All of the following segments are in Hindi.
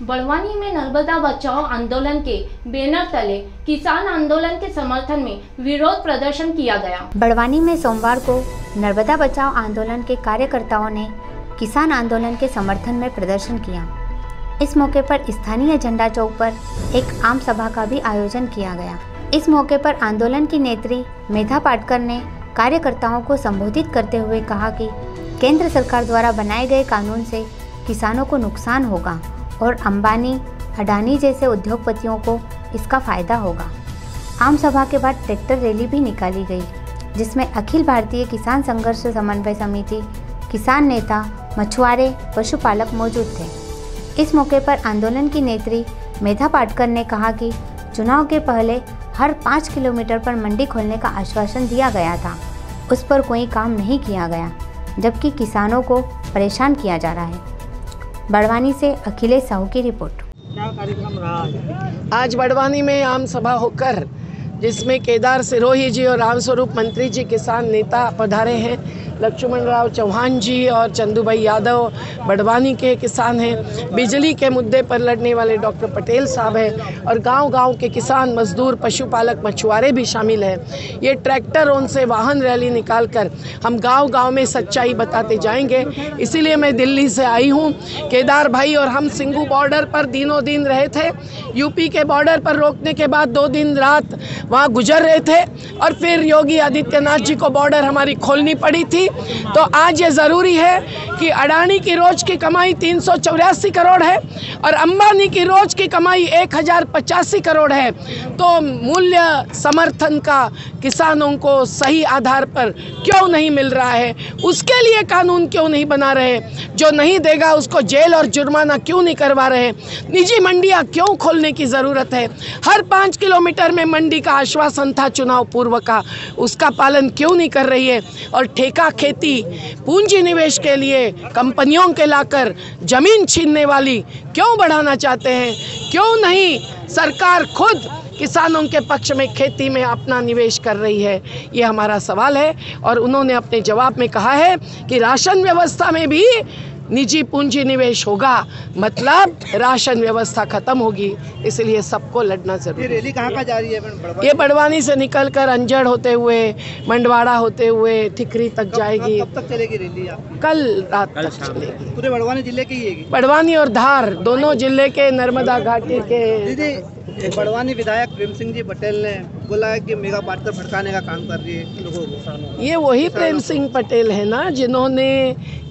बड़वानी में नर्मदा बचाओ आंदोलन के बैनर तले किसान आंदोलन के समर्थन में विरोध प्रदर्शन किया गया। बड़वानी में सोमवार को नर्मदा बचाओ आंदोलन के कार्यकर्ताओं ने किसान आंदोलन के समर्थन में प्रदर्शन किया। इस मौके पर स्थानीय झंडा चौक पर एक आम सभा का भी आयोजन किया गया। इस मौके पर आंदोलन की नेत्री मेधा पाटकर ने कार्यकर्ताओं को संबोधित करते हुए कहा कि केंद्र सरकार द्वारा बनाए गए कानून से किसानों को नुकसान होगा और अंबानी, अडानी जैसे उद्योगपतियों को इसका फायदा होगा। आम सभा के बाद ट्रैक्टर रैली भी निकाली गई, जिसमें अखिल भारतीय किसान संघर्ष समन्वय समिति, किसान नेता, मछुआरे, पशुपालक मौजूद थे। इस मौके पर आंदोलन की नेत्री मेधा पाटकर ने कहा कि चुनाव के पहले हर 5 किलोमीटर पर मंडी खोलने का आश्वासन दिया गया था, उस पर कोई काम नहीं किया गया, जबकि किसानों को परेशान किया जा रहा है। बड़वानी से अखिलेश साहू की रिपोर्ट। क्या कार्यक्रम रहा आज बड़वानी में आम सभा होकर, जिसमें केदार सिरोही जी और रामस्वरूप मंत्री जी किसान नेता पधारे हैं। लक्ष्मण राव चौहान जी और चंदू भाई यादव बड़वानी के किसान हैं। बिजली के मुद्दे पर लड़ने वाले डॉक्टर पटेल साहब हैं और गांव-गांव के किसान, मजदूर, पशुपालक, मछुआरे भी शामिल हैं। ये ट्रैक्टर उनसे वाहन रैली निकालकर हम गांव-गांव में सच्चाई बताते जाएंगे। इसीलिए मैं दिल्ली से आई हूँ। केदार भाई और हम सिंगू बॉर्डर पर दिनों दिन रहे थे। यूपी के बॉर्डर पर रोकने के बाद 2 दिन रात वहाँ गुजर रहे थे और फिर योगी आदित्यनाथ जी को बॉर्डर हमारी खोलनी पड़ी थी। तो आज ये ज़रूरी है कि अडानी की रोज़ की कमाई 384 करोड़ है और अंबानी की रोज़ की कमाई 1085 करोड़ है। तो मूल्य समर्थन का किसानों को सही आधार पर क्यों नहीं मिल रहा है, उसके लिए कानून क्यों नहीं बना रहे? जो नहीं देगा उसको जेल और जुर्माना क्यों नहीं करवा रहे? निजी मंडियाँ क्यों खोलने की ज़रूरत है? हर 5 किलोमीटर में मंडी का आश्वासन था चुनाव पूर्व का, उसका पालन क्यों नहीं कर रही है? और ठेका खेती पूंजी निवेश के लिए कंपनियों के लाकर जमीन छीनने वाली क्यों बढ़ाना चाहते हैं? क्यों नहीं सरकार खुद किसानों के पक्ष में खेती में अपना निवेश कर रही है? ये हमारा सवाल है। और उन्होंने अपने जवाब में कहा है कि राशन व्यवस्था में भी निजी पूंजी निवेश होगा, मतलब राशन व्यवस्था खत्म होगी। इसलिए सबको लड़ना जरूरी है। ये रैली कहाँ का जारी है? ये बड़वानी से निकलकर अंजड़ होते हुए, मंडवाड़ा होते हुए ठिकरी तक जाएगी। कब तक चलेगी रैली? कल रात तक चलेगी। पूरे बड़वानी जिले की है? बड़वानी और धार दोनों जिले के नर्मदा घाटी के। दीदी, बड़वानी विधायक प्रेम सिंह जी पटेल ने बोला है कि मेगा पार्टी भड़काने का काम कर रही है लोगों को। ये वही प्रेम सिंह पटेल है ना, जिन्होंने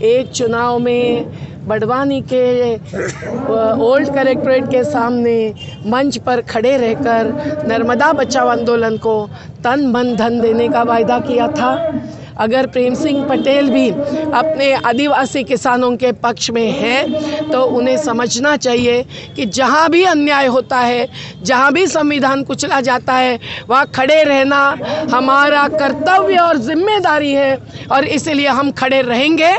एक चुनाव में बड़वानी के ओल्ड कलेक्ट्रेट के सामने मंच पर खड़े रहकर नर्मदा बचाओ आंदोलन को तन मन धन देने का वायदा किया था। अगर प्रेम सिंह पटेल भी अपने आदिवासी किसानों के पक्ष में हैं तो उन्हें समझना चाहिए कि जहाँ भी अन्याय होता है, जहाँ भी संविधान कुचला जाता है, वहाँ खड़े रहना हमारा कर्तव्य और जिम्मेदारी है और इसलिए हम खड़े रहेंगे।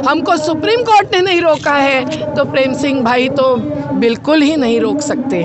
हमको सुप्रीम कोर्ट ने नहीं रोका है तो प्रेम सिंह भाई तो बिल्कुल ही नहीं रोक सकते।